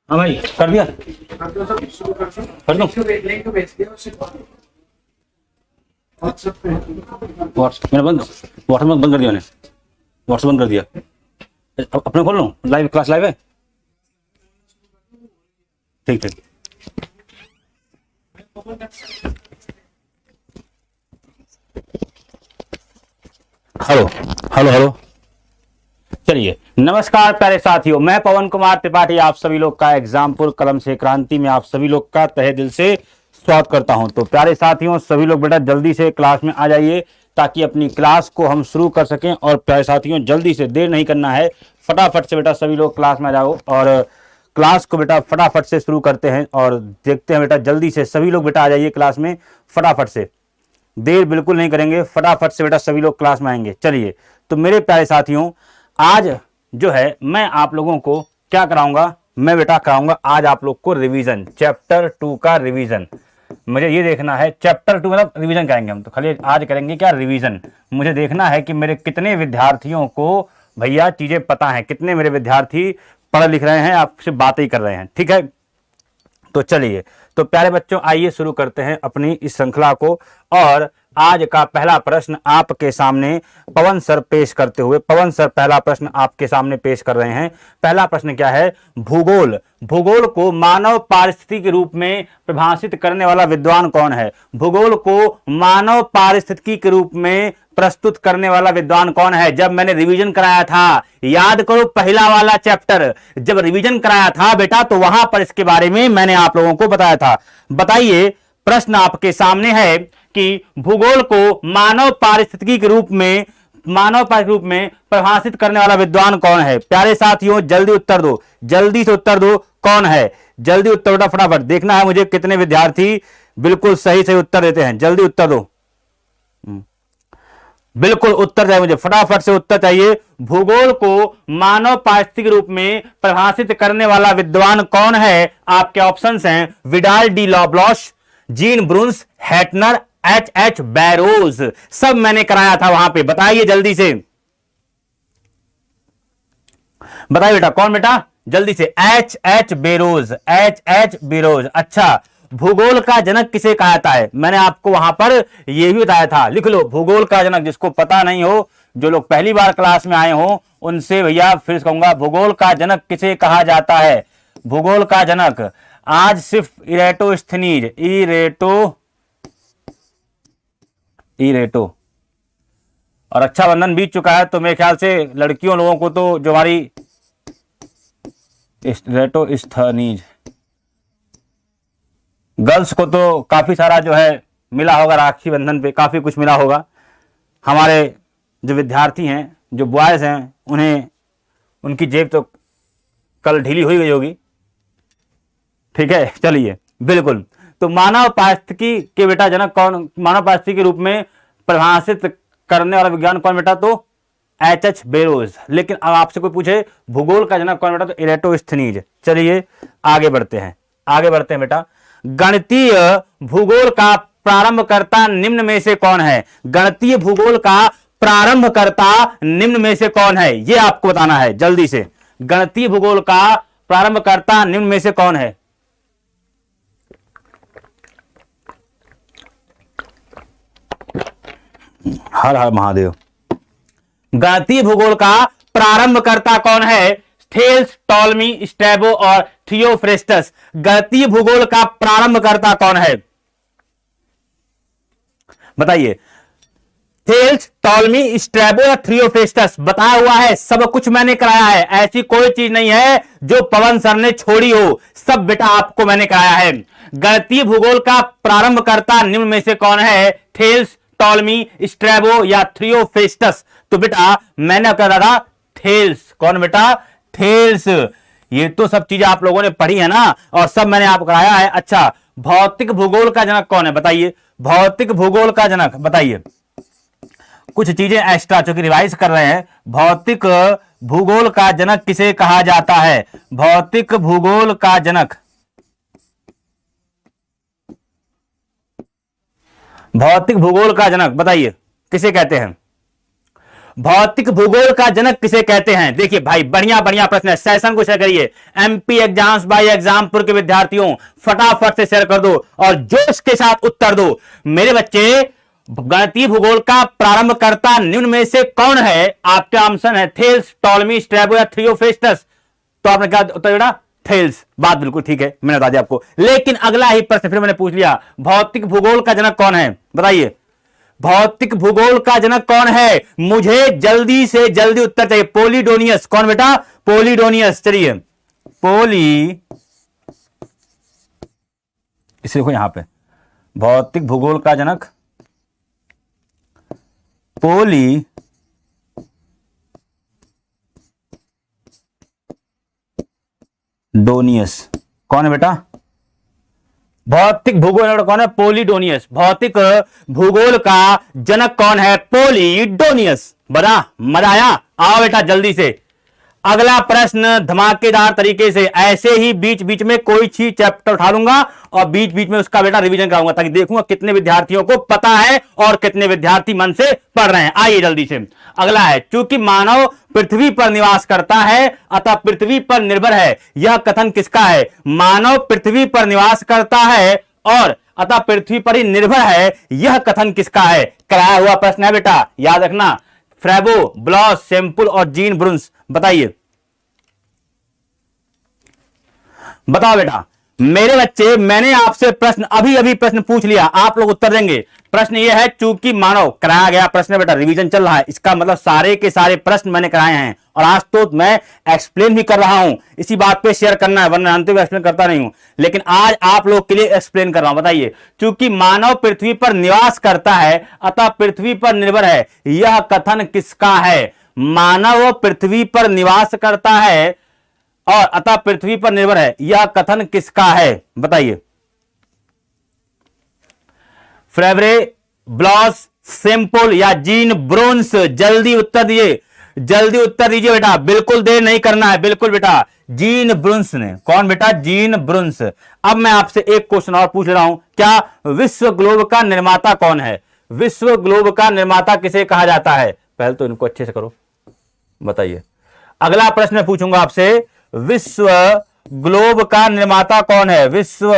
हाँ भाई कर दिया। कर दो। व्हाट्सएप मैंने व्हाट्सएप बंद कर दिया। मैंने व्हाट्सएप बंद कर दिया। अपने खोल लो, लाइव क्लास लाइव है। ठीक ठीक। Hello hello hello. चलिए, नमस्कार प्यारे साथियों, मैं पवन कुमार त्रिपाठी आप सभी लोग का एग्जामपुर कलम से क्रांति में आप सभी लोग का तहे दिल से स्वागत करता हूं। तो प्यारे साथियों, सभी लोग बेटा जल्दी से क्लास में आ जाइए ताकि अपनी क्लास को हम शुरू कर सकें। और प्यारे साथियों, जल्दी से, देर नहीं करना है, फटाफट से बेटा सभी लोग क्लास में आ जाओ और क्लास को बेटा फटाफट से शुरू करते हैं और देखते हैं बेटा। जल्दी से सभी लोग बेटा आ जाइए क्लास में फटाफट से, देर बिल्कुल नहीं करेंगे, फटाफट से बेटा सभी लोग क्लास में आएंगे। चलिए, तो मेरे प्यारे साथियों, आज जो है मैं आप लोगों को क्या कराऊंगा, मैं बेटा कराऊंगा आज आप लोग को रिवीजन, चैप्टर 2 का रिवीजन। मुझे ये देखना है, चैप्टर 2 मतलब रिवीजन करेंगे हम, तो खाली आज करेंगे क्या, रिवीजन। मुझे देखना है कि मेरे कितने विद्यार्थियों को भैया चीजें पता है, कितने मेरे विद्यार्थी पढ़ लिख रहे हैं, आपसे बातें ही कर रहे हैं। ठीक है, तो चलिए, तो प्यारे बच्चों आइए शुरू करते हैं अपनी इस श्रृंखला को। और आज का पहला प्रश्न आपके सामने पवन सर पेश करते हुए, पवन सर पहला प्रश्न आपके सामने पेश कर रहे हैं। पहला प्रश्न क्या है, भूगोल, भूगोल को मानव पारिस्थितिकी के रूप में परिभाषित करने वाला विद्वान कौन है। भूगोल को मानव पारिस्थितिकी के रूप में प्रस्तुत करने वाला विद्वान कौन है। जब मैंने रिवीजन कराया था, याद करो पहला वाला चैप्टर, जब रिवीजन कराया था बेटा, तो वहां पर इसके बारे में मैंने आप लोगों को बताया था। बताइए, प्रश्न आपके सामने है कि भूगोल को मानव पारिस्थितिकी के रूप में, मानव पारिस्थितिकी रूप में परिभाषित करने वाला विद्वान कौन है। प्यारे साथियों जल्दी उत्तर दो, जल्दी से उत्तर दो, कौन है, जल्दी उत्तर बेटा फटाफट। देखना है मुझे कितने विद्यार्थी बिल्कुल सही सही उत्तर देते हैं, जल्दी उत्तर दो, बिल्कुल उत्तर चाहिए मुझे, फटाफट से उत्तर चाहिए। भूगोल को मानव पारिस्थितिकी के रूप में परिभाषित करने वाला विद्वान कौन है। आपके ऑप्शंस हैं Vidal de Loblosh, Jean Bruns, Hattner, H H Barrows. सब मैंने कराया था वहां पे, बताइए जल्दी से, बताइए बेटा कौन बेटा, जल्दी से। H H bureaus, H H bureaus. अच्छा, भूगोल का जनक किसे कहा जाता है, मैंने आपको वहां पर यह भी बताया था, लिख लो। भूगोल का जनक, जिसको पता नहीं हो, जो लोग पहली बार क्लास में आए हो, उनसे भैया फिर कहूंगा, भूगोल का जनक किसे कहा जाता है। भूगोल का जनक आज सिर्फ इरेटोस्थनीज, इरेटो और रक्षाबंधन बीत चुका है, तो मेरे ख्याल से लड़कियों लोगों को तो जो हमारी इरेटोस्थनीज, गर्ल्स को तो काफी सारा जो है मिला होगा, राखी बंधन पे काफी कुछ मिला होगा। हमारे जो विद्यार्थी हैं, जो बॉयज हैं, उन्हें उनकी जेब तो कल ढीली हुई गई होगी। ठीक है, चलिए, बिल्कुल। तो मानव पारिस्थितिकी के बेटा जनक कौन, मानव पारिस्थितिकी के रूप में परिभाषित करने वाला विज्ञान कौन बेटा, तो एच एच बेरोज। लेकिन अब आपसे कोई पूछे भूगोल का जनक कौन बेटा, तो इरेटोस्थनीज। चलिए आगे बढ़ते हैं, आगे बढ़ते हैं बेटा। गणितीय भूगोल का प्रारंभकर्ता निम्न में से कौन है। गणितीय भूगोल का प्रारंभकर्ता निम्न में से कौन है, यह आपको बताना है जल्दी से। गणितीय भूगोल का प्रारंभकर्ता निम्न में से कौन है। हर हर महादेव। गणितीय भूगोल का प्रारंभकर्ता कौन है। थेल्स, टॉलमी, स्ट्रैबो और थियोफ्रेस्टस। गणितीय भूगोल का प्रारंभकर्ता कौन है, बताइए। थेल्स, टॉलमी, स्ट्रैबो या थियोफ्रेस्टस, बताया हुआ है, सब कुछ मैंने कराया है। ऐसी कोई चीज नहीं है जो पवन सर ने छोड़ी हो, सब बेटा आपको मैंने कराया है। गणितीय भूगोल का प्रारंभकर्ता निम्न में से कौन है। थेल्स, टॉलमी, स्ट्रैबो या थियोफ्रेस्टस। तो बेटा मैंने कहा था थेल्स, कौन बेटा, थेल्स। ये तो सब चीजें आप लोगों ने पढ़ी है ना, और सब मैंने आपको कराया है। अच्छा, भौतिक भूगोल का जनक कौन है, बताइए। भौतिक भूगोल का जनक बताइए। कुछ चीजें एक्स्ट्रा चूंकि रिवाइज कर रहे हैं। भौतिक भूगोल का जनक किसे कहा जाता है। भौतिक भूगोल का जनक, भौतिक भूगोल का जनक बताइए किसे कहते हैं। भौतिक भूगोल का जनक किसे कहते हैं? देखिए भाई, बढ़िया बढ़िया प्रश्न है, सेशन को शेयर करिए। एमपी एग्जाम्स बाय एग्जामपुर के विद्यार्थियों फटाफट से शेयर कर दो और जोश के साथ उत्तर दो। मेरे बच्चे, गणितीय भूगोल का प्रारंभकर्ता निम्न में से कौन है? आपका ऑप्शन है थेल्स, टॉलमी, स्ट्रैबो या थियोफेस्टस। तो आपने क्या उत्तर दिया? थेल्स। बात बिल्कुल ठीक है, मैंने बता दिया आपको। लेकिन अगला ही प्रश्न फिर मैंने पूछ लिया, भौतिक भूगोल का जनक कौन है? बताइए, भौतिक भूगोल का जनक कौन है? मुझे जल्दी से जल्दी उत्तर चाहिए। पोलिडोनियस। कौन बेटा? पोलिडोनियस। चलिए, पोली, इसे देखो यहां पे, भौतिक भूगोल का जनक पोली डोनियस। कौन है बेटा? भौतिक भूगोल कौन है? पोलिडोनियस। भौतिक भूगोल का जनक कौन है? पोलिडोनियस। बड़ा मजा आया? आओ बेटा जल्दी से अगला प्रश्न धमाकेदार तरीके से, ऐसे ही बीच बीच में कोई चीज चैप्टर उठा लूंगा और बीच बीच में उसका बेटा रिवीजन कराऊंगा, ताकि देखूंगा कितने विद्यार्थियों को पता है और कितने विद्यार्थी मन से पढ़ रहे हैं। आइए जल्दी से अगला है, चूंकि मानव पृथ्वी पर निवास करता है अतः पृथ्वी पर निर्भर है, यह कथन किसका है? मानव पृथ्वी पर निवास करता है और अतः पृथ्वी पर ही निर्भर है, यह कथन किसका है? कराया हुआ प्रश्न है बेटा, याद रखना। फ्रेबो, ब्लॉस, सैंपल और जीन ब्रुन्स। बताइए, बताओ बेटा। मेरे बच्चे, मैंने आपसे प्रश्न अभी अभी प्रश्न पूछ लिया, आप लोग उत्तर देंगे। प्रश्न यह है, चूंकि मानव, कराया गया प्रश्न बेटा, रिवीजन चल रहा है, इसका मतलब सारे के सारे प्रश्न मैंने कराए हैं और आज तो मैं एक्सप्लेन भी कर रहा हूं। इसी बात पे शेयर करना है, वरना जानते हुए एक्सप्लेन करता नहीं हूं, लेकिन आज आप लोग के लिए एक्सप्लेन कर रहा हूं। बताइए, चूंकि मानव पृथ्वी पर निवास करता है अतः पृथ्वी पर निर्भर है, यह कथन किसका है? मानव पृथ्वी पर निवास करता है और अतः पृथ्वी पर निर्भर है, यह कथन किसका है? बताइए। फ्रेबरे, ब्लॉस, सैंपल या जीन ब्रोन्स। जल्दी उत्तर दीजिए, जल्दी उत्तर दीजिए बेटा, बिल्कुल देर नहीं करना है, बिल्कुल बेटा। जीन ब्रुन्स ने। कौन बेटा? जीन ब्रुन्स। अब मैं आपसे एक क्वेश्चन और पूछ रहा हूं, क्या विश्व ग्लोब का निर्माता कौन है? विश्व ग्लोब का निर्माता किसे कहा जाता है? पहले तो इनको अच्छे से करो, बताइए। अगला प्रश्न मैं पूछूंगा आपसे, विश्व ग्लोब का निर्माता कौन है? विश्व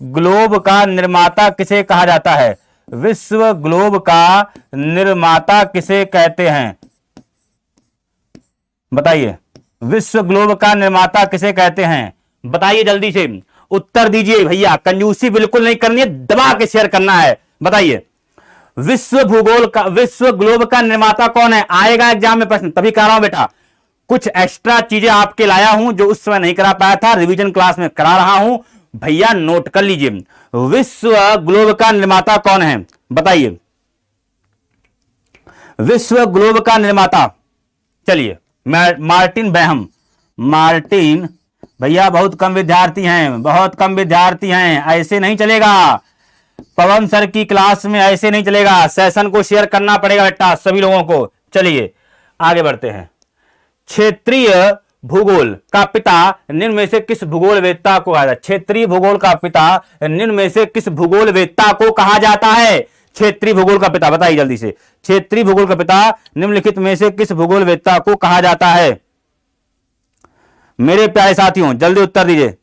ग्लोब का निर्माता किसे कहा जाता है? विश्व ग्लोब का निर्माता किसे कहते हैं? बताइए, विश्व ग्लोब का निर्माता किसे कहते हैं? बताइए जल्दी से उत्तर दीजिए भैया, कंजूसी बिल्कुल नहीं करनी है, दबा के शेयर करना है। बताइए, विश्व भूगोल का, विश्व ग्लोब का निर्माता कौन है? आएगा एग्जाम में प्रश्न, तभी कह रहा हूं बेटा। कुछ एक्स्ट्रा चीजें आपके लाया हूं जो उस समय नहीं करा पाया था, रिवीजन क्लास में करा रहा हूं, भैया नोट कर लीजिए। विश्व ग्लोब का निर्माता कौन है? बताइए, विश्व ग्लोब का निर्माता। चलिए, मार्टिन बेहम। मार्टिन, भैया बहुत कम विद्यार्थी हैं, बहुत कम विद्यार्थी हैं, ऐसे नहीं चलेगा। पवन सर की क्लास में ऐसे नहीं चलेगा, सेशन को शेयर करना पड़ेगा बेटा सभी लोगों को। चलिए आगे बढ़ते हैं। क्षेत्रीय भूगोल का पिता निम्न में से किस भूगोलवेत्ता को कहा जाता है? क्षेत्रीय भूगोल का पिता निम्न में से किस भूगोलवेत्ता को कहा जाता है? क्षेत्रीय भूगोल का पिता, बताइए जल्दी से। क्षेत्रीय भूगोल का पिता निम्नलिखित में से किस भूगोलवेत्ता को कहा जाता है? मेरे प्यारे साथियों जल्दी उत्तर दीजिए।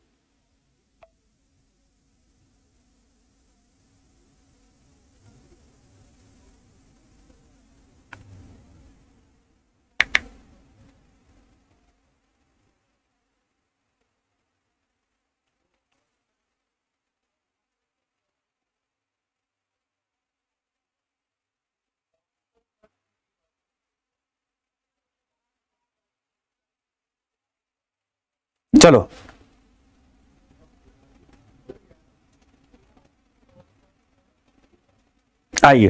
चलो आइए,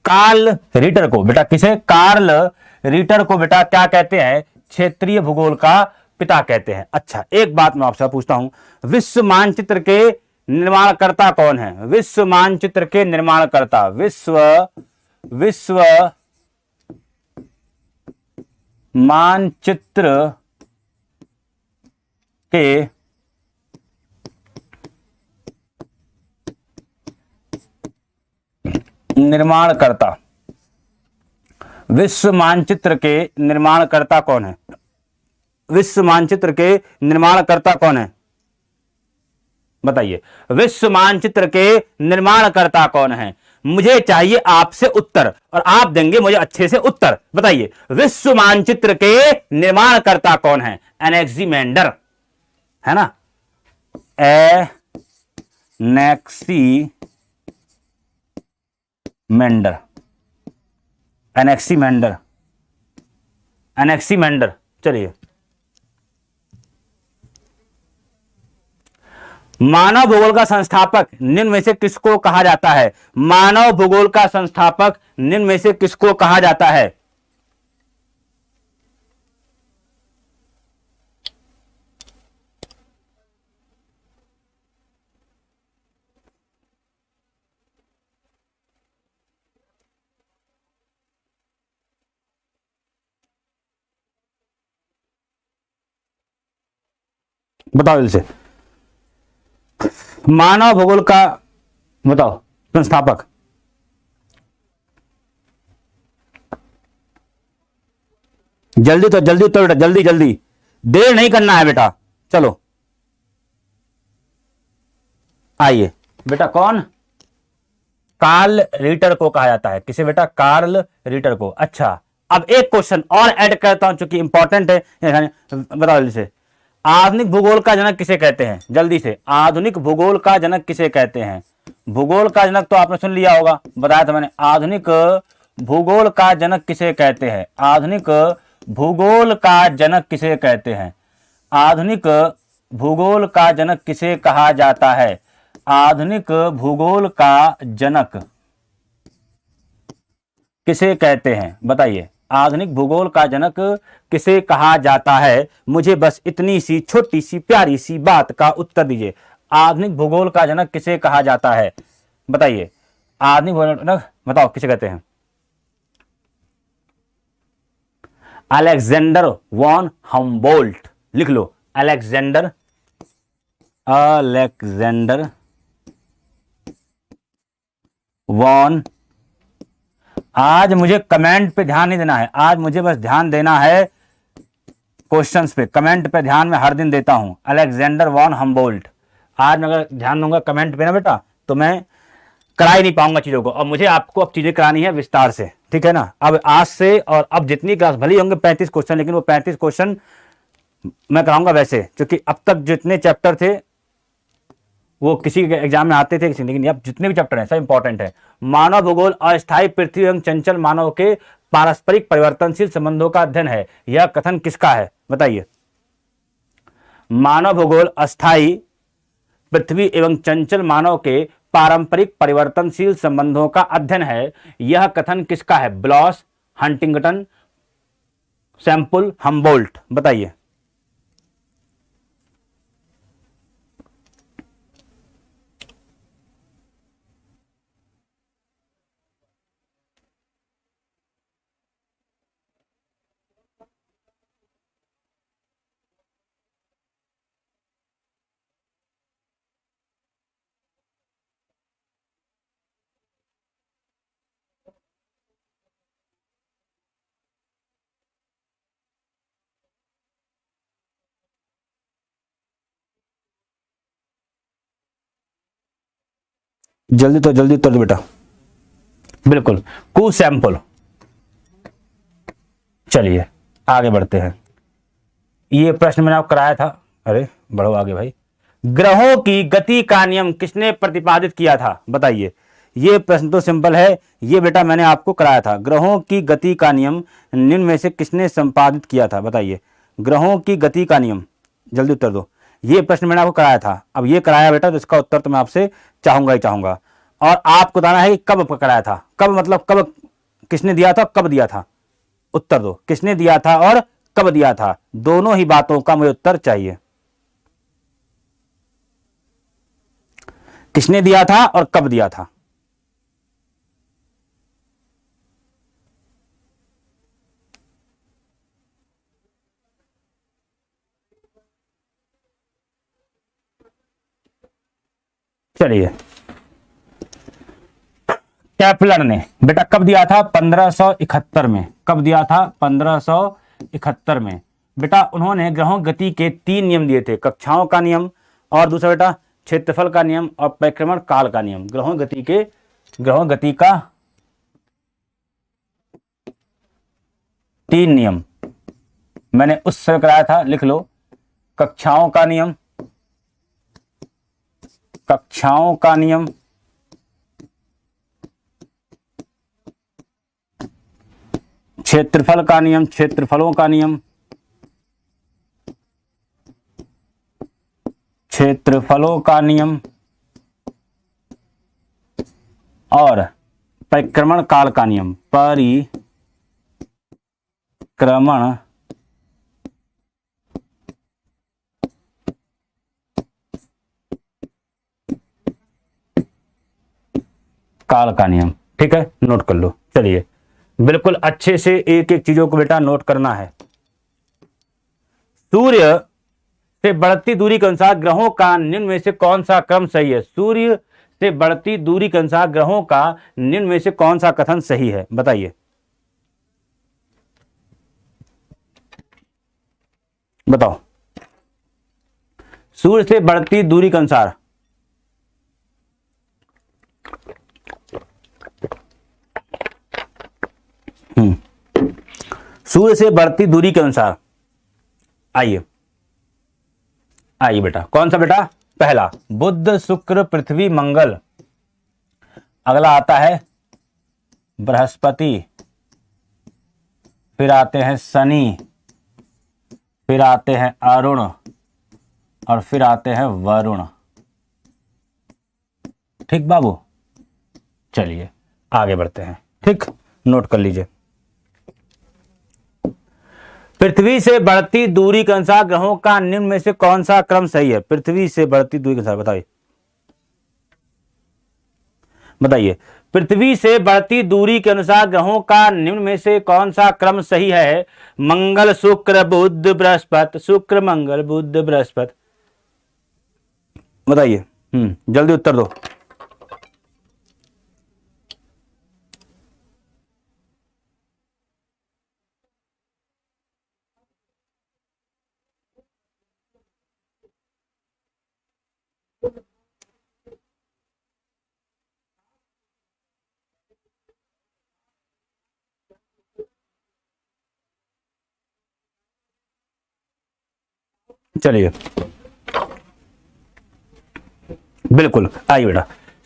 कार्ल रीटर को बेटा, किसे? कार्ल रीटर को बेटा क्या कहते हैं? क्षेत्रीय भूगोल का पिता कहते हैं। अच्छा, एक बात मैं आपसे पूछता हूं, विश्व मानचित्र के निर्माणकर्ता कौन है? विश्व मानचित्र के निर्माणकर्ता, विश्व मानचित्र के निर्माणकर्ता, विश्व मानचित्र के निर्माणकर्ता कौन है? विश्व मानचित्र के निर्माणकर्ता कौन है? बताइए, विश्व मानचित्र के निर्माणकर्ता कौन है? मुझे चाहिए आपसे उत्तर और आप देंगे मुझे अच्छे से उत्तर। बताइए, विश्व मानचित्र के निर्माणकर्ता कौन है? एनेक्सीमेंडर, है ना? एनेक्सीमेंडर, एनेक्सीमेंडर, एनेक्सीमेंडर। चलिए, मानव भूगोल का संस्थापक निम्न में से किसको कहा जाता है? मानव भूगोल का संस्थापक निम्न में से किसको कहा जाता है? बताओ जल्दी से, मानव भूगोल का बताओ संस्थापक। जल्दी तो जल्दी तो बेटा, जल्दी जल्दी, देर नहीं करना है बेटा। चलो आइए बेटा, कौन? कार्ल रिटर को कहा जाता है। किसे बेटा? कार्ल रिटर को। अच्छा, अब एक क्वेश्चन और ऐड करता हूं चूंकि इंपॉर्टेंट है। बताओ जल्दी से, आधुनिक भूगोल का जनक किसे कहते हैं? जल्दी से, आधुनिक भूगोल का जनक किसे कहते हैं? भूगोल का जनक तो आपने सुन लिया होगा, बताया था मैंने। आधुनिक भूगोल का जनक किसे कहते हैं? आधुनिक भूगोल का जनक किसे कहते हैं? आधुनिक भूगोल का जनक किसे कहा जाता है? आधुनिक भूगोल का जनक किसे कहते हैं? बताइए, आधुनिक भूगोल का जनक किसे कहा जाता है? मुझे बस इतनी सी छोटी सी प्यारी सी बात का उत्तर दीजिए। आधुनिक भूगोल का जनक किसे कहा जाता है? बताइए, आधुनिक भूगोल का जनक बताओ किसे कहते हैं? Alexander von Humboldt. लिख लो, अलेक्जेंडर, अलेक्जेंडर वॉन। आज मुझे कमेंट पे ध्यान नहीं देना है, आज मुझे बस ध्यान देना है क्वेश्चंस पे। कमेंट पे ध्यान मैं हर दिन देता हूं। Alexander von Humboldt. आज मैं अगर ध्यान दूंगा कमेंट पे ना बेटा, तो मैं करा ही नहीं पाऊंगा चीजों को। और मुझे आपको अब चीजें करानी है विस्तार से, ठीक है ना? अब आज से और अब जितनी क्लास भले ही होंगे 35 क्वेश्चन, लेकिन वो 35 क्वेश्चन मैं कराऊंगा वैसे, क्योंकि अब तक जितने चैप्टर थे वो किसी के एग्जाम में आते थे किसी, लेकिन अब जितने भी चैप्टर हैं सब इंपॉर्टेंट है। मानव भूगोल अस्थायी पृथ्वी एवं चंचल मानव के पारस्परिक परिवर्तनशील संबंधों का अध्ययन है। यह कथन किसका है? बताइए, मानव भूगोल अस्थायी पृथ्वी एवं चंचल मानव के पारंपरिक परिवर्तनशील संबंधों का अध्ययन है। यह कथन किसका है? ब्लॉस, हंटिंगटन, सैंपल, हम्बोल्ट। बताइए, जल्दी तो जल्दी उत्तर दो बेटा। बिल्कुल, कू सैंपल। चलिए आगे बढ़ते हैं। ये प्रश्न मैंने आपको कराया था। अरे बढ़ो आगे भाई। ग्रहों की गति का नियम किसने प्रतिपादित किया था? बताइए, ये प्रश्न तो सिंपल है, ये बेटा मैंने आपको कराया था। ग्रहों की गति का नियम निम्न में से किसने संपादित किया था? बताइए, ग्रहों की गति का नियम, जल्दी उत्तर दो। ये प्रश्न मैंने आपको कराया था। अब ये कराया बेटा, तो इसका उत्तर तो मैं आपसे चाहूंगा ही चाहूंगा। और आपको बताना है कि कब कराया था। कब मतलब कब, किसने दिया था, कब दिया था? उत्तर दो, किसने दिया था और कब दिया था? दोनों ही बातों का मुझे उत्तर चाहिए। किसने दिया था और कब दिया था? चलिए, केपलर ने बेटा कब दिया था? 1571 में। कब दिया था? 1571 में। बेटा उन्होंने ग्रहों गति के 3 नियम दिए थे, कक्षाओं का नियम, और दूसरा बेटा क्षेत्रफल का नियम, और परिक्रमण काल का नियम। ग्रहों गति का 3 नियम मैंने उस समय कराया था, लिख लो। कक्षाओं का नियम, क्षेत्रफल का नियम, क्षेत्रफलों का नियम, और परिक्रमण काल का नियम, परिक्रमण काल का नियम। ठीक है, नोट कर लो। चलिए बिल्कुल अच्छे से एक एक चीजों को बेटा नोट करना है। सूर्य से बढ़ती दूरी के अनुसार ग्रहों का निम्न में से कौन सा क्रम सही है? सूर्य से बढ़ती दूरी के अनुसार ग्रहों का निम्न में से कौन सा कथन सही है? बताइए, बताओ। सूर्य से बढ़ती दूरी के अनुसार, सूर्य से बढ़ती दूरी के अनुसार, आइए बेटा, कौन सा बेटा? पहला बुध शुक्र पृथ्वी मंगल, अगला आता है बृहस्पति, फिर आते हैं शनि, फिर आते हैं अरुण, और फिर आते हैं वरुण। ठीक बाबू, चलिए आगे बढ़ते हैं। ठीक, नोट कर लीजिए। पृथ्वी से बढ़ती दूरी के अनुसार ग्रहों का निम्न में से कौन सा क्रम सही है? पृथ्वी से बढ़ती दूरी के अनुसार बताइए। पृथ्वी से बढ़ती दूरी के अनुसार ग्रहों का निम्न में से कौन सा क्रम सही है? मंगल शुक्र बुध बृहस्पति, शुक्र मंगल बुध बृहस्पति। बताइए, जल्दी उत्तर दो। चलिए बिल्कुल, आइए बेटा।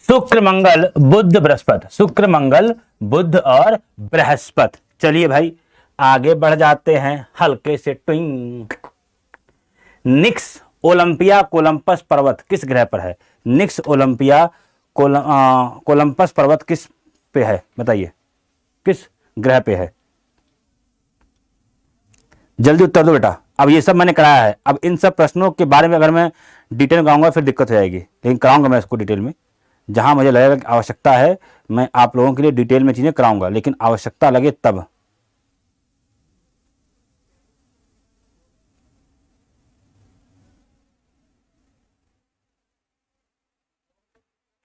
शुक्र मंगल बुध बृहस्पति, शुक्र मंगल बुध और बृहस्पति। चलिए भाई आगे बढ़ जाते हैं हल्के से। ट्विंग। निक्स ओलंपिया कोलंपस पर्वत किस ग्रह पर है? निक्स ओलंपिया कोलंपस पर्वत किस पे है? बताइए, किस ग्रह पे है? जल्दी उत्तर दो बेटा। अब ये सब मैंने कराया है, अब इन सब प्रश्नों के बारे में अगर मैं डिटेल में कराऊंगा फिर दिक्कत हो जाएगी, लेकिन कराऊंगा मैं इसको डिटेल में। जहां मुझे लगेगा कि आवश्यकता है मैं आप लोगों के लिए डिटेल में चीजें कराऊंगा, लेकिन आवश्यकता लगे तब।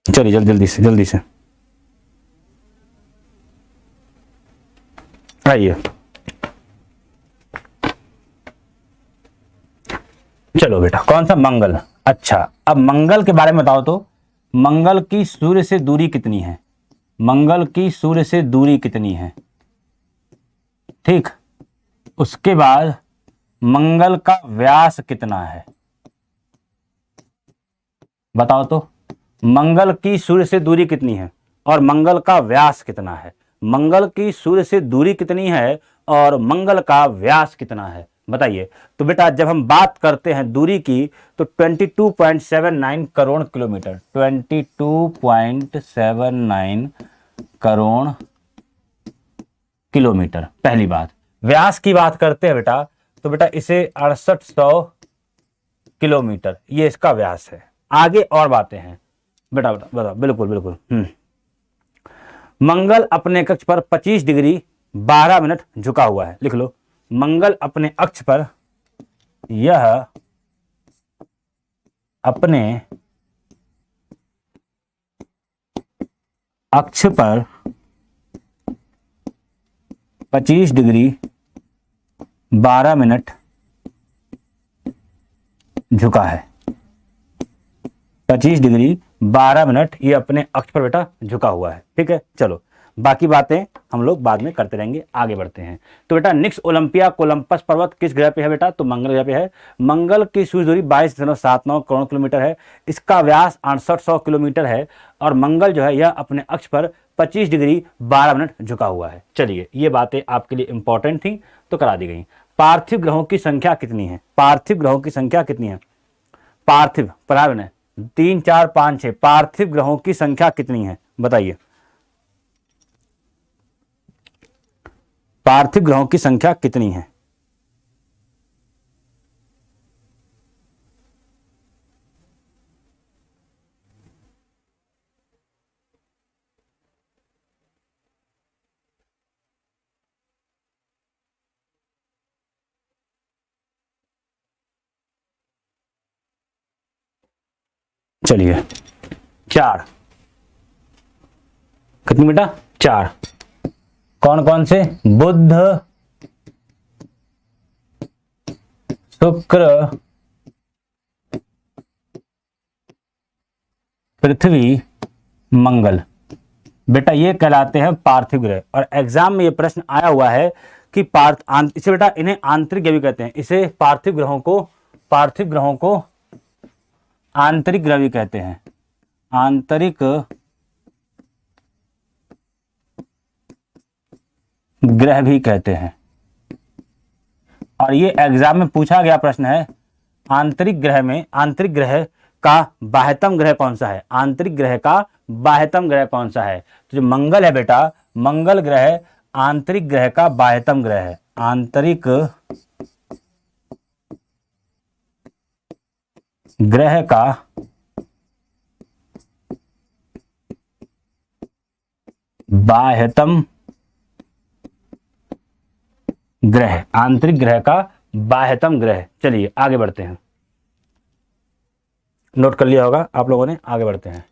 चलिए जल्दी से आइए। चलो बेटा, कौन सा? मंगल। अच्छा, अब मंगल के बारे में बताओ तो। मंगल की सूर्य से दूरी कितनी है? मंगल की सूर्य से दूरी कितनी है? ठीक, उसके बाद मंगल का व्यास कितना है? बताओ तो। मंगल की सूर्य से दूरी कितनी है और मंगल का व्यास कितना है? मंगल की सूर्य से दूरी कितनी है और मंगल का व्यास कितना है? बताइए। तो बेटा जब हम बात करते हैं दूरी की तो 22.79 करोड़ किलोमीटर, 22.79 करोड़ किलोमीटर पहली बात। व्यास की बात करते हैं बेटा तो बेटा इसे 6800 किलोमीटर ये इसका व्यास है। आगे और बातें हैं बेटा, बेटा बिल्कुल। मंगल अपने कक्ष पर 25 डिग्री 12 मिनट झुका हुआ है। लिख लो, मंगल अपने अक्ष पर, यह अपने अक्ष पर 25 डिग्री 12 मिनट झुका है। 25 डिग्री 12 मिनट ये अपने अक्ष पर बेटा झुका हुआ है। ठीक है, चलो बाकी बातें हम लोग बाद में करते रहेंगे, आगे बढ़ते हैं। तो बेटा निक्स ओलंपिया कोलंबस पर्वत किस ग्रह पे है बेटा? तो मंगल ग्रह पे है। मंगल की सूर्य दूरी 22.79 करोड़ किलोमीटर है। इसका व्यास 6800 किलोमीटर है और मंगल जो है यह अपने अक्ष पर 25 डिग्री 12 मिनट झुका हुआ है। चलिए ये बातें आपके लिए इंपॉर्टेंट थी तो करा दी गई। पार्थिव ग्रहों की संख्या कितनी है? पार्थिव ग्रहों की संख्या कितनी है? पार्थिव परावन है 3 4 5 6। पार्थिव ग्रहों की संख्या कितनी है बताइए? पार्थिव ग्रहों की संख्या कितनी है? चलिए 4। कितनी बेटा? 4। कौन कौन से? बुध, शुक्र, पृथ्वी, मंगल। बेटा ये कहलाते हैं पार्थिव ग्रह। और एग्जाम में ये प्रश्न आया हुआ है कि इसे बेटा इन्हें आंतरिक ग्रह भी कहते हैं। इसे पार्थिव ग्रहों को आंतरिक ग्रह भी कहते हैं। आंतरिक ग्रह भी कहते हैं। और ये एग्जाम में पूछा गया प्रश्न है, आंतरिक ग्रह का बाह्यतम ग्रह कौन सा है? आंतरिक ग्रह का बाह्यतम ग्रह कौन सा है? तो जो मंगल है बेटा, मंगल ग्रह आंतरिक ग्रह का बाह्यतम ग्रह है। आंतरिक ग्रह का बाह्यतम ग्रह, आंतरिक ग्रह का बाह्यतम ग्रह। चलिए आगे बढ़ते हैं, नोट कर लिया होगा आप लोगों ने। आगे बढ़ते हैं।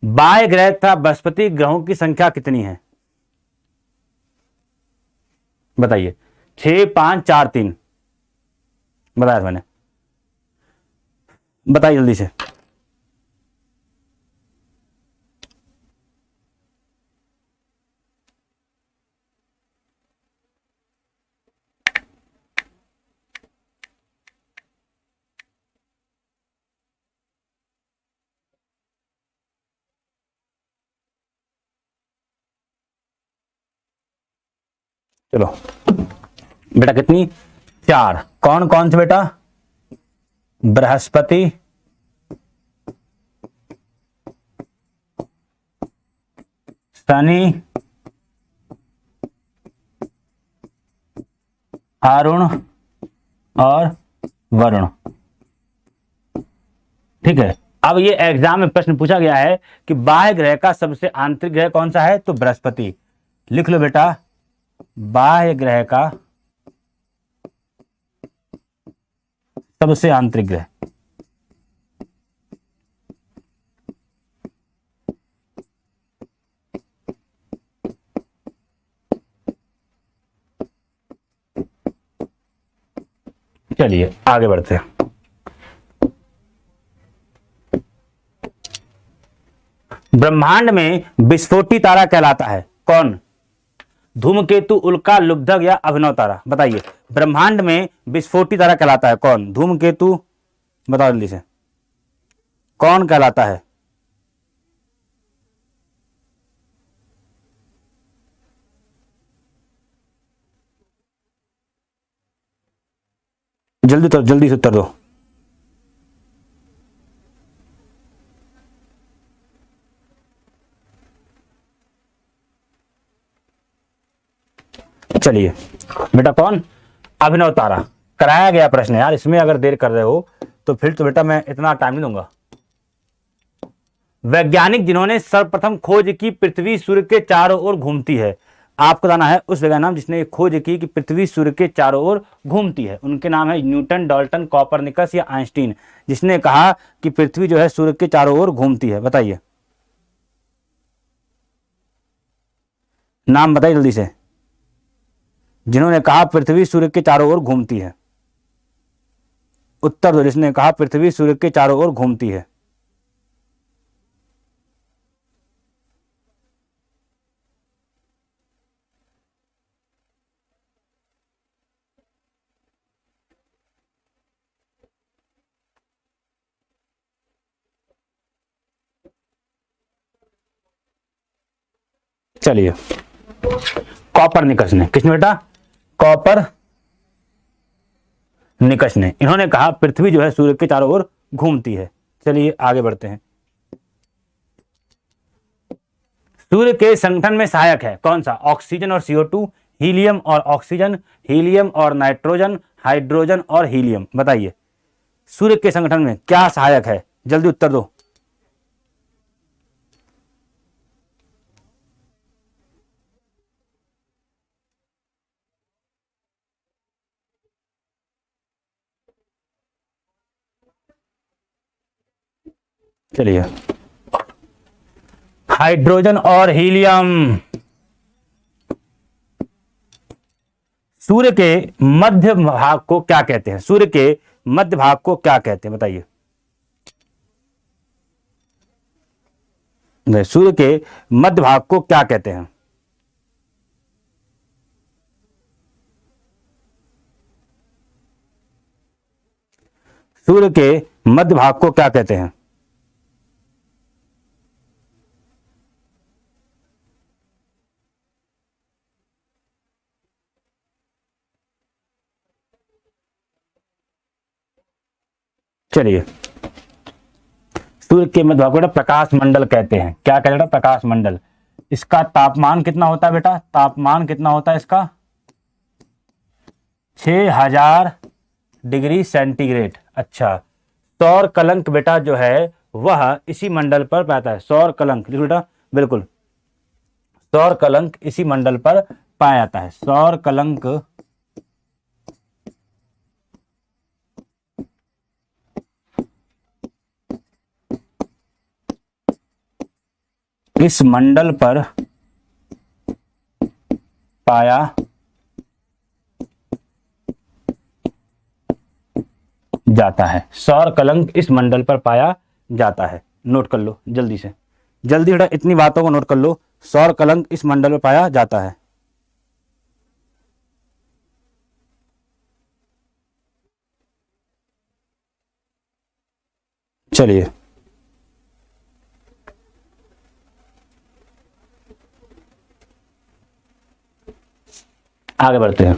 बाह्य ग्रह तथा बृहस्पति ग्रहों की संख्या कितनी है बताइए? 6 5 4 3 बताया मैंने, बताइए जल्दी से। चलो बेटा कितनी? 4। कौन कौन से बेटा? बृहस्पति, शनि, अरुण और वरुण। ठीक है, अब ये एग्जाम में प्रश्न पूछा गया है कि बाह्य ग्रह का सबसे आंतरिक ग्रह कौन सा है? तो बृहस्पति। लिख लो बेटा, बाह्य ग्रह का सबसे आंतरिक ग्रह। चलिए आगे बढ़ते हैं। ब्रह्मांड में विस्फोटी तारा कहलाता है कौन? धूमकेतु, उल्का, लुब्धक या अभिनव तारा? बताइए, ब्रह्मांड में विस्फोटी तारा कहलाता है कौन? धूमकेतु, बताओ जल्दी से, कौन कहलाता है? जल्दी से उत्तर दो। चलिए बेटा कौन? अभिनव तारा। कराया गया प्रश्न यार, इसमें अगर देर कर रहे हो तो फिर तो बेटा मैं इतना टाइम नहीं दूंगा। वैज्ञानिक जिन्होंने सर्वप्रथम खोज की पृथ्वी सूर्य के चारों ओर घूमती है, आपको बताना है उस वैज्ञानिक नाम जिसने खोज की कि पृथ्वी सूर्य के चारों ओर घूमती है। उनके नाम है न्यूटन, डाल्टन, कॉपरनिकस या आइंस्टीन, जिसने कहा कि पृथ्वी जो है सूर्य के चारों ओर घूमती है। बताइए। नाम बताइए जल्दी से, जिन्होंने कहा पृथ्वी सूर्य के चारों ओर घूमती है। उत्तर दो, जिसने कहा पृथ्वी सूर्य के चारों ओर घूमती है। चलिए, कॉपरनिकस ने, किसने बेटा? कॉपर निकष ने, इन्होंने कहा पृथ्वी जो है सूर्य के चारों ओर घूमती है। चलिए आगे बढ़ते हैं। सूर्य के संगठन में सहायक है कौन सा? ऑक्सीजन और CO2, हीलियम और ऑक्सीजन, हीलियम और नाइट्रोजन, हाइड्रोजन और हीलियम। बताइए सूर्य के संगठन में क्या सहायक है? जल्दी उत्तर दो। चलिए, हाइड्रोजन और हीलियम। सूर्य के मध्य भाग को क्या कहते हैं? सूर्य के मध्य भाग को क्या कहते हैं? बताइए। सूर्य के मध्य भाग को क्या कहते हैं? सूर्य के मध्य भाग को क्या कहते हैं? चलिए, सूर्य के मध्य भाग को प्रकाश मंडल कहते हैं। क्या कहते हैं? प्रकाश मंडल। इसका तापमान कितना होता है बेटा? तापमान कितना होता है इसका? 6000 डिग्री सेंटीग्रेड। अच्छा, सौर कलंक बेटा जो है वह इसी मंडल पर पाता है। सौर कलंक बेटा, बिल्कुल, सौर कलंक इसी मंडल पर पाया जाता है। सौर कलंक इस मंडल पर पाया जाता है। सौर कलंक इस मंडल पर पाया जाता है। नोट कर लो जल्दी से, जल्दी बेटा इतनी बातों को नोट कर लो। सौर कलंक इस मंडल पर पाया जाता है। चलिए आगे बढ़ते हैं।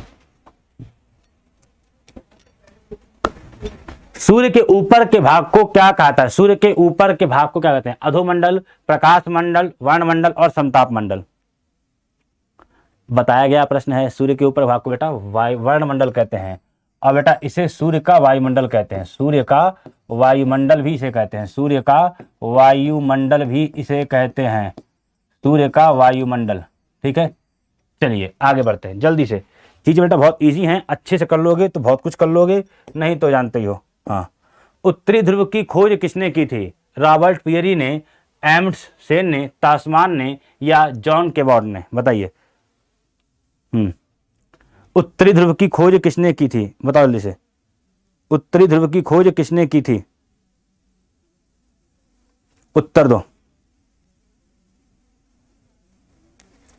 सूर्य के ऊपर के भाग को क्या कहता है? सूर्य के ऊपर के भाग को क्या कहते हैं? अधोमंडल, प्रकाश मंडल, वर्णमंडल और समताप मंडल। बताया गया प्रश्न है। सूर्य के ऊपर भाग को बेटा वर्णमंडल कहते हैं, और बेटा इसे सूर्य का वायुमंडल कहते हैं। सूर्य का वायुमंडल भी इसे कहते हैं। सूर्य का वायुमंडल भी इसे कहते हैं। सूर्य का वायुमंडल। ठीक है, चलिए आगे बढ़ते हैं जल्दी से। चीजें बेटा बहुत इजी हैं, अच्छे से कर लोगे तो बहुत कुछ कर लोगे, नहीं तो जानते ही हो। हाँ, उत्तरी ध्रुव की खोज किसने की थी? रॉबर्ट पियरी ने, एम्undsen ने, तास्मान ने या जॉन केबॉर्ड ने? बताइए। उत्तरी ध्रुव की खोज किसने की थी? बताओ जल्दी से। उत्तरी ध्रुव की खोज किसने की थी? उत्तर दो।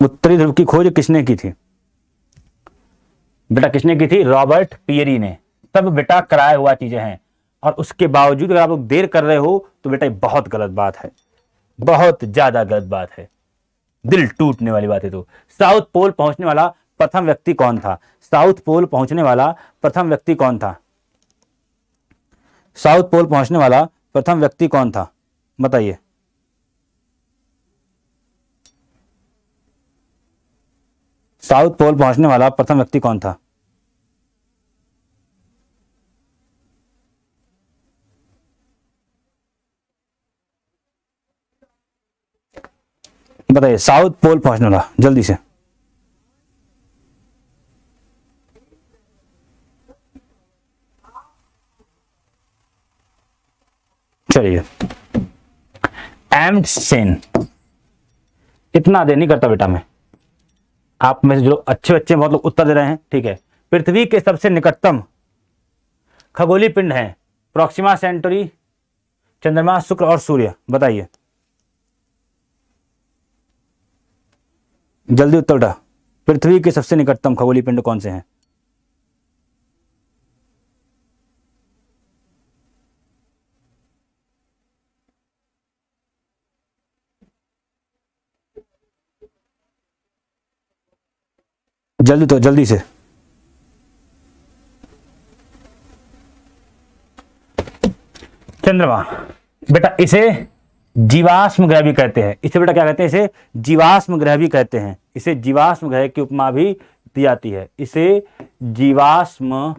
उत्तरी ध्रुव की खोज किसने की थी? बेटा किसने की थी? रॉबर्ट पियरी ने। सब बेटा कराया हुआ चीजें हैं, और उसके बावजूद अगर आप लोग देर कर रहे हो तो बेटा बहुत गलत बात है, बहुत ज्यादा गलत बात है, दिल टूटने वाली बात है। तो साउथ पोल पहुंचने वाला प्रथम व्यक्ति कौन था? साउथ पोल पहुंचने वाला प्रथम व्यक्ति कौन था? साउथ पोल पहुंचने वाला प्रथम व्यक्ति कौन था? बताइए। साउथ पोल पहुंचने वाला प्रथम व्यक्ति कौन था? बताइए, साउथ पोल पहुंचने वाला, जल्दी से। चलिए, एम्undsen। इतना देर नहीं करता बेटा मैं, आप में से जो अच्छे बच्चे बहुत लोग उत्तर दे रहे हैं, ठीक है। पृथ्वी के सबसे निकटतम खगोलीय पिंड है प्रोक्सिमा सेंटोरी, चंद्रमा, शुक्र और सूर्य, बताइए जल्दी उत्तर बेटा। पृथ्वी के सबसे निकटतम खगोलीय पिंड कौन से हैं? जल्दी तो जल्दी से। चंद्रमा बेटा, इसे जीवाश्म ग्रह भी कहते हैं। इसे बेटा क्या कहते हैं? इसे जीवाश्म ग्रह भी कहते हैं। इसे जीवाश्म ग्रह की उपमा भी दी जाती है। इसे जीवाश्म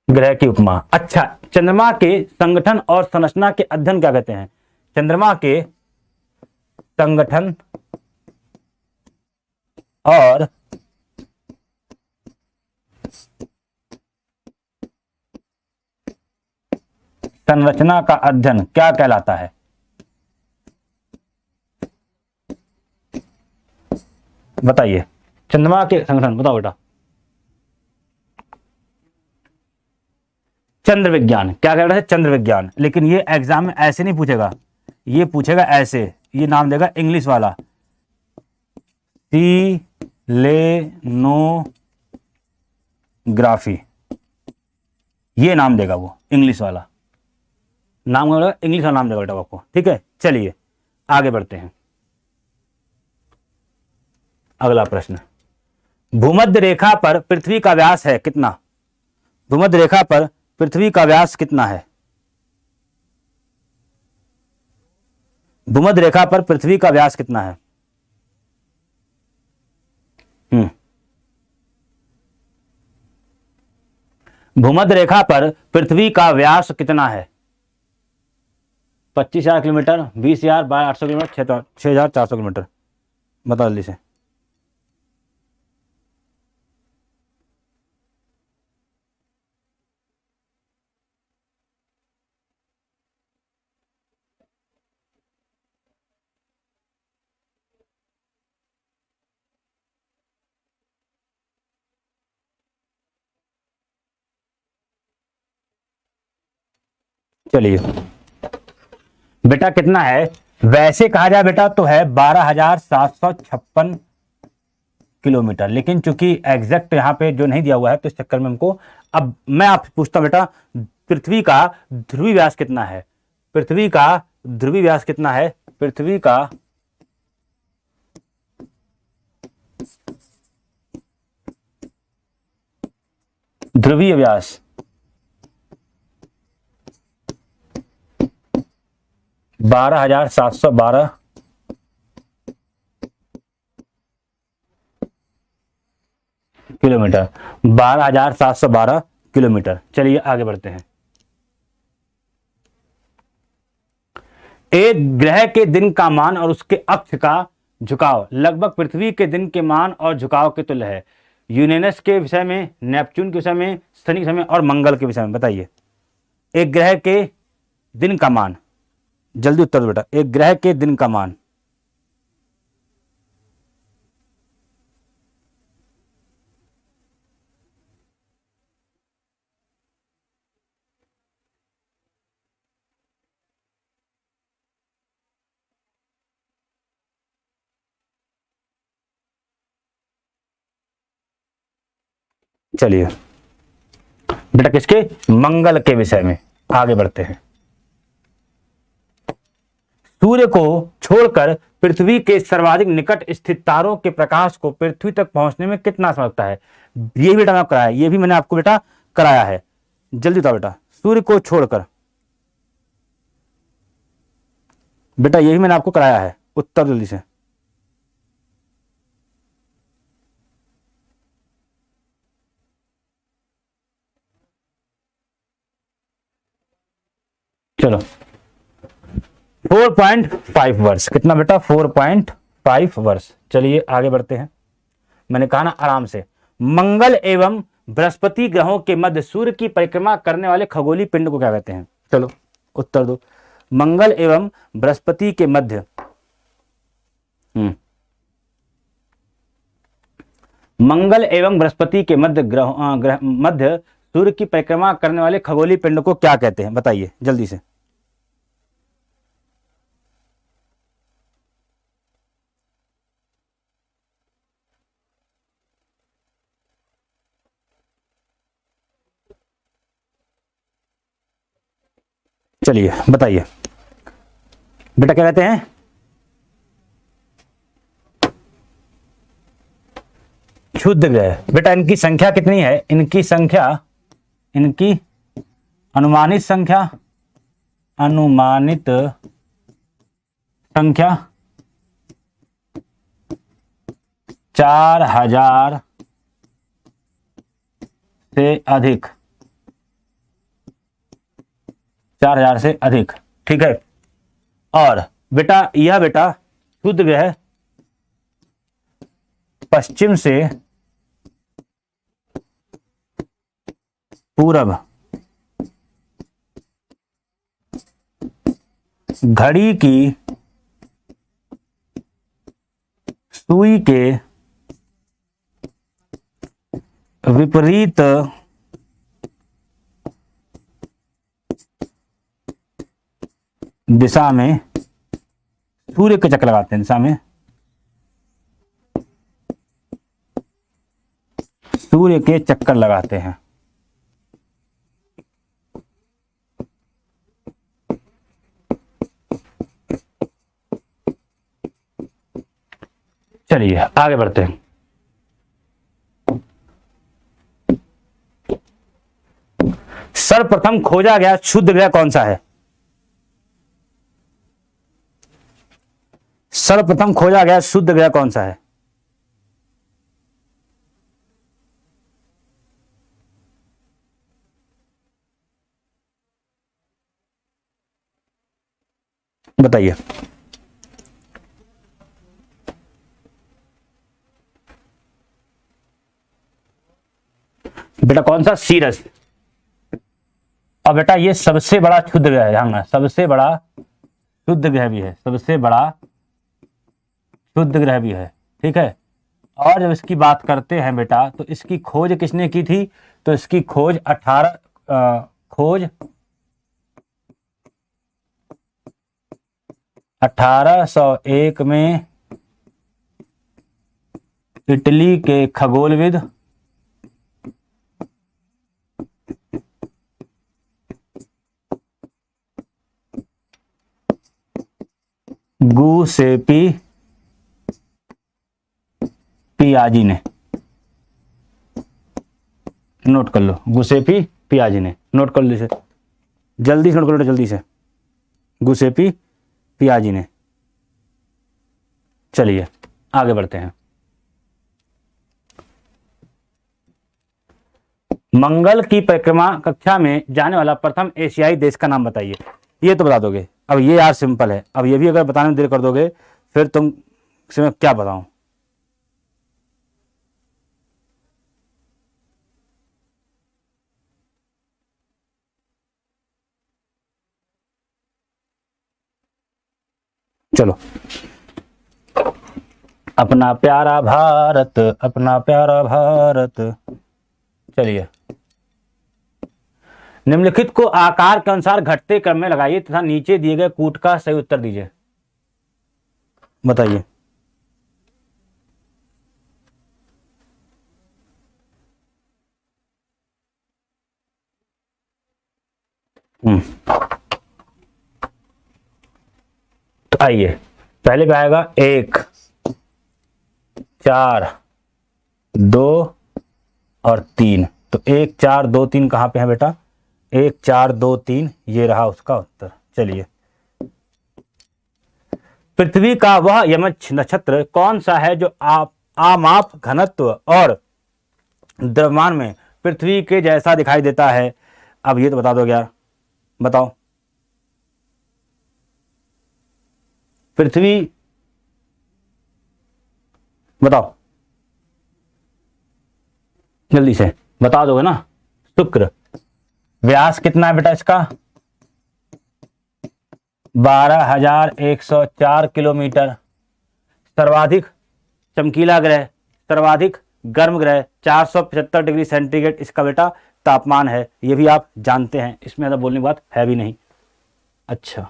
ग्रह की उपमा। अच्छा, चंद्रमा के संगठन और संरचना के अध्ययन क्या कहते हैं? चंद्रमा के संगठन और संरचना का अध्ययन क्या कहलाता है? बताइए, चंद्रमा के संगठन बताओ बेटा। चंद्र विज्ञान। क्या कह रहा है? चंद्र विज्ञान। लेकिन ये एग्जाम में ऐसे नहीं पूछेगा, ये पूछेगा ऐसे, ये नाम देगा इंग्लिश वाला, सिलेनोग्राफी, ये नाम देगा वो, इंग्लिश वाला नाम, इंग्लिश वाला नाम देगा बेटा आपको, ठीक है। चलिए आगे बढ़ते हैं। अगला प्रश्न, भूमध्य रेखा पर पृथ्वी का व्यास है कितना? भूमध्य रेखा पर पृथ्वी का व्यास कितना है? भूमध्य रेखा पर पृथ्वी का व्यास कितना है? भूमध्य रेखा पर पृथ्वी का व्यास कितना है? 25,000 किलोमीटर, 20,000, 800 किलोमीटर, 6,400 किलोमीटर, बता जल्दी से। चलिए बेटा, कितना है? वैसे कहा जाए बेटा तो है 12,756 किलोमीटर, लेकिन चूंकि एग्जैक्ट यहाँ पे जो नहीं दिया हुआ है तो इस चक्कर में हमको, अब मैं आपसे पूछता हूं बेटा, पृथ्वी का ध्रुवीय व्यास कितना है? पृथ्वी का ध्रुवीय व्यास कितना है? पृथ्वी का ध्रुवीय व्यास 12,712 किलोमीटर, 12,712 किलोमीटर। चलिए आगे बढ़ते हैं। एक ग्रह के दिन का मान और उसके अक्ष का झुकाव लगभग पृथ्वी के दिन के मान और झुकाव के तुल्य है। यूरेनस के विषय में, नेपच्यून के विषय में, शनि के विषय में और मंगल के विषय में बताइए। एक ग्रह के दिन का मान, जल्दी उत्तर दो बेटा। एक ग्रह के दिन का मान, चलिए बेटा किसके? मंगल के विषय में। आगे बढ़ते हैं। सूर्य को छोड़कर पृथ्वी के सर्वाधिक निकट स्थित तारों के प्रकाश को पृथ्वी तक पहुंचने में कितना समय लगता है? ये बेटा मैं कराया, ये भी मैंने आपको बेटा कराया है। जल्दी बताओ बेटा, सूर्य को छोड़कर, बेटा ये भी मैंने आपको कराया है, उत्तर जल्दी से। चलो 4.5 वर्ष। कितना बेटा? 4.5 वर्ष। चलिए आगे बढ़ते हैं। मैंने कहा ना आराम से। मंगल एवं बृहस्पति ग्रहों के मध्य सूर्य की परिक्रमा करने वाले खगोलीय पिंड को क्या कहते हैं? चलो उत्तर दो। मंगल एवं बृहस्पति के मध्य मंगल एवं बृहस्पति के मध्य मध्य सूर्य की परिक्रमा करने वाले खगोलीय पिंड को क्या कहते हैं? बताइए जल्दी से। चलिए बताइए बेटा, क्या कहते हैं? क्षुद्र ग्रह। बेटा इनकी संख्या कितनी है? इनकी अनुमानित संख्या 4000 से अधिक, 4000 से अधिक, ठीक है। और बेटा यह क्षुद्र ग्रह पश्चिम से पूरब घड़ी की सुई के विपरीत दिशा में सूर्य के चक्कर लगाते हैं, दिशा में सूर्य के चक्कर लगाते हैं। चलिए आगे बढ़ते हैं। सर्वप्रथम खोजा गया क्षुद्र ग्रह कौन सा है? सर्वप्रथम खोजा गया क्षुद्र ग्रह कौन सा है? बताइए। बेटा कौन सा? सीरस। और बेटा ये सबसे बड़ा क्षुद्र ग्रह है, हाँ सबसे बड़ा क्षुद्र ग्रह भी है, सबसे बड़ा क्षुद्र ग्रह भी है, ठीक है। और जब इसकी बात करते हैं बेटा, तो इसकी खोज किसने की थी? तो इसकी खोज 1801 में इटली के खगोलविद गुसेपी पियाजी ने, नोट कर लो, गुसेपी पियाजी ने, नोट कर लो इसे, जल्दी से नोट कर लो, जल्दी से, गुसेपी पियाजी ने। चलिए आगे बढ़ते हैं। मंगल की परिक्रमा कक्षा में जाने वाला प्रथम एशियाई देश का नाम बताइए। ये तो बता दोगे। अब ये यार सिंपल है, अब ये भी अगर बताने में देर कर दोगे फिर तुम से मैं क्या बताऊं। चलो, अपना प्यारा भारत, अपना प्यारा भारत। चलिए, निम्नलिखित को आकार के अनुसार घटते क्रम में लगाइए तथा नीचे दिए गए कूट का सही उत्तर दीजिए। बताइए। तो आइए, पहले पे आएगा 1, 4, 2 और 3। तो 1, 4, 2, 3 कहां पे है बेटा? 1, 4, 2, 3, ये रहा उसका उत्तर। चलिए, पृथ्वी का वह यमच नक्षत्र कौन सा है जो आमाप घनत्व और द्रव्यमान में पृथ्वी के जैसा दिखाई देता है? अब ये तो बता दो यार, बताओ। पृथ्वी बताओ जल्दी से। बता दोगे ना। शुक्र, व्यास कितना है बेटा इसका, 12,104 किलोमीटर। सर्वाधिक चमकीला ग्रह, सर्वाधिक गर्म ग्रह, 475 डिग्री सेंटीग्रेड इसका बेटा तापमान है, ये भी आप जानते हैं, इसमें ज्यादा बोलने की बात है भी नहीं। अच्छा,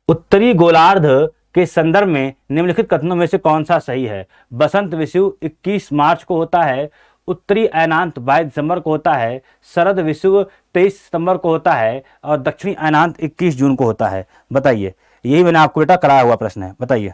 उत्तरी गोलार्ध के संदर्भ में निम्नलिखित कथनों में से कौन सा सही है। बसंत विषुव 21 मार्च को होता है, उत्तरी अयनांत 22 दिसंबर को होता है, शरद विषुव 23 सितंबर को होता है और दक्षिणी अयनांत 21 जून को होता है। बताइए, यही मैंने आपको बेटा कराया हुआ प्रश्न है, बताइए।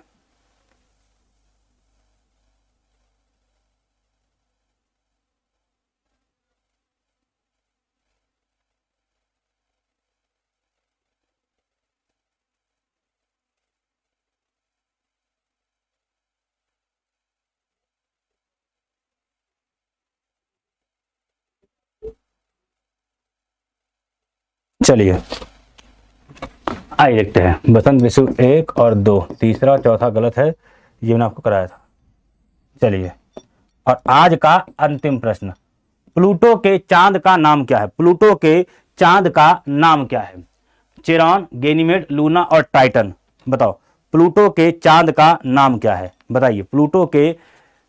चलिए आइए देखते हैं। बसंत विषुव 1 और 2, तीसरा चौथा गलत है, ये मैंने आपको कराया था। चलिए, और आज का अंतिम प्रश्न, प्लूटो के चांद का नाम क्या है। प्लूटो के चांद का नाम क्या है। चिरॉन, गैनीमेड, लूना और टाइटन। बताओ, प्लूटो के चांद का नाम क्या है, बताइए। प्लूटो के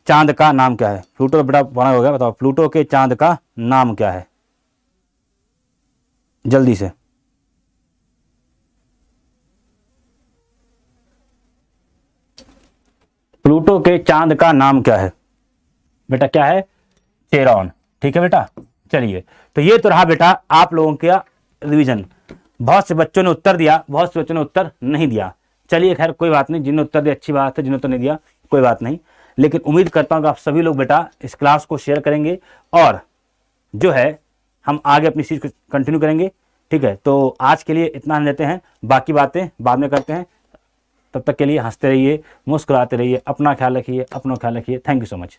चांद का नाम क्या है। प्लूटो बेटा बना हो गया, बताओ प्लूटो के चांद का नाम क्या है, जल्दी से। प्लूटो के चांद का नाम क्या है बेटा, क्या है, चेरॉन। ठीक है बेटा। चलिए, तो ये तो रहा बेटा आप लोगों का रिवीजन। बहुत से बच्चों ने उत्तर दिया, बहुत से बच्चों ने उत्तर नहीं दिया। चलिए खैर कोई बात नहीं, जिन्होंने उत्तर दिया अच्छी बात है, जिन्होंने उत्तर नहीं दिया कोई बात नहीं। लेकिन उम्मीद करता हूं कि आप सभी लोग बेटा इस क्लास को शेयर करेंगे और जो है हम आगे अपनी चीज को कंटिन्यू करेंगे। ठीक है, तो आज के लिए इतना लेते हैं, बाकी बातें बाद में करते हैं। तब तक के लिए हंसते रहिए, मुस्कुराते रहिए, अपना ख्याल रखिए, अपना ख्याल रखिए। Thank you so much.